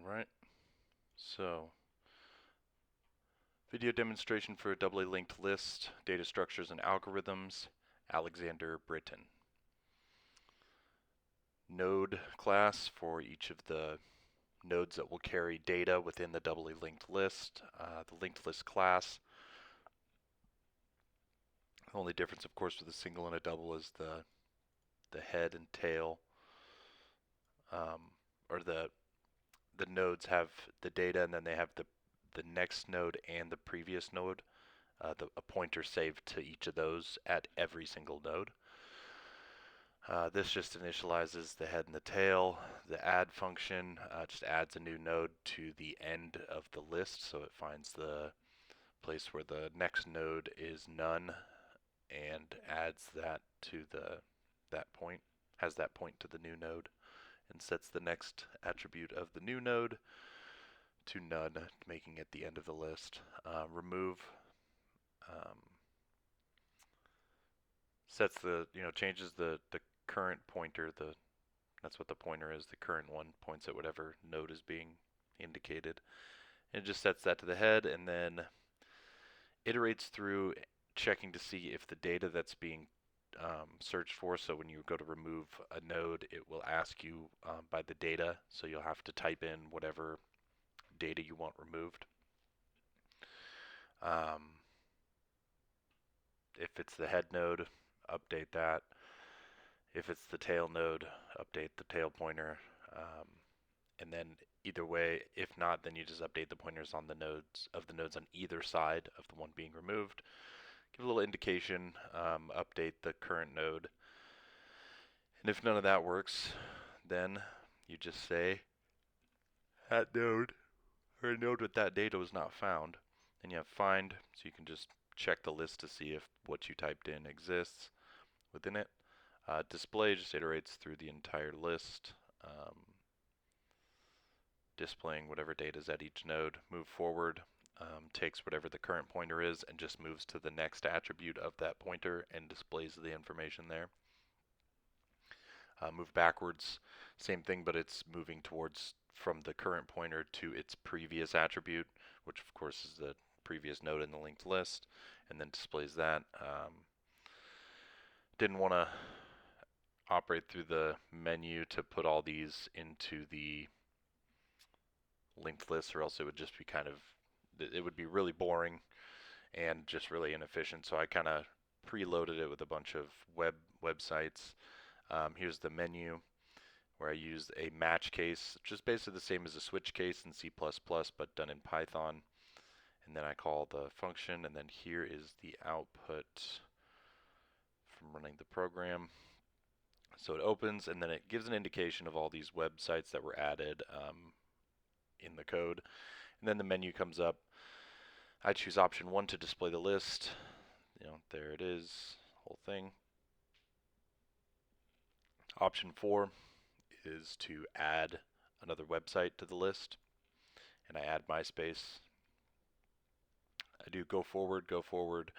Alright, so video demonstration for a doubly linked list, data structures and algorithms, Alexander Britton. Node class for each of the nodes that will carry data within the doubly linked list. The linked list class. The only difference, of course, with a single and a double is the head and tail, or the nodes have the data, and then they have the next node and the previous node. A pointer saved to each of those at every single node. This just initializes the head and the tail. The add function just adds a new node to the end of the list, so it finds the place where the next node is none and adds that to that point, has that point to the new node, and sets the next attribute of the new node to none, making it the end of the list. Remove sets changes the current pointer. That's what the pointer is. The current one points at whatever node is being indicated. And it just sets that to the head, and then iterates through checking to see if the data that's being searched for. So when you go to remove a node, it will ask you by the data. So you'll have to type in whatever data you want removed. If it's the head node, update that. If it's the tail node, update the tail pointer. And then either way, if not, then you just update the pointers on the nodes on either side of the one being removed. Give a little indication, update the current node. And if none of that works, then you just say that node, or a node with that data was not found. Then you have find, so you can just check the list to see if what you typed in exists within it. Display just iterates through the entire list, displaying whatever data is at each node. Move forward, takes whatever the current pointer is and just moves to the next attribute of that pointer and displays the information there. Move backwards, same thing, but it's moving towards from the current pointer to its previous attribute, which of course is the previous node in the linked list, and then displays that. Didn't want to operate through the menu to put all these into the linked list, or else it would just be it would be really boring and just really inefficient. So I kind of preloaded it with a bunch of websites. Here's the menu where I used a match case, which is basically the same as a switch case in C++, but done in Python. And then I call the function, and then here is the output from running the program. So it opens, and then it gives an indication of all these websites that were added in the code. And then the menu comes up. I choose option 1 to display the list. There it is, whole thing. Option 4 is to add another website to the list, and I add MySpace. I do go forward, go forward,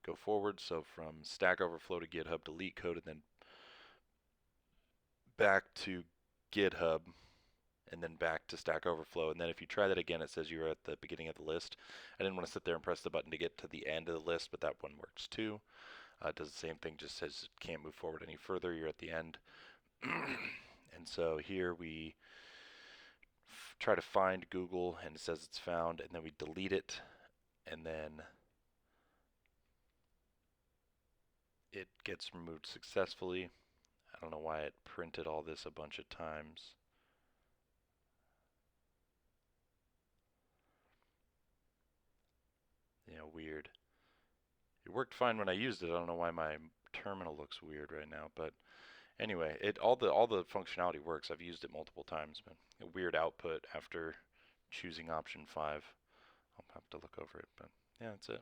go forward. So from Stack Overflow to GitHub, delete code, and then back to GitHub, and then back to Stack Overflow. And then if you try that again, it says you're at the beginning of the list. I didn't want to sit there and press the button to get to the end of the list, but that one works too. It does the same thing, just says it can't move forward any further, you're at the end. And so here we try to find Google, and it says it's found, and then we delete it, and then it gets removed successfully. I don't know why it printed all this a bunch of times. Weird. It worked fine when I used it. I don't know why my terminal looks weird right now, but anyway, all the functionality works. I've used it multiple times, but a weird output after choosing option 5. I'll have to look over it, but yeah, that's it.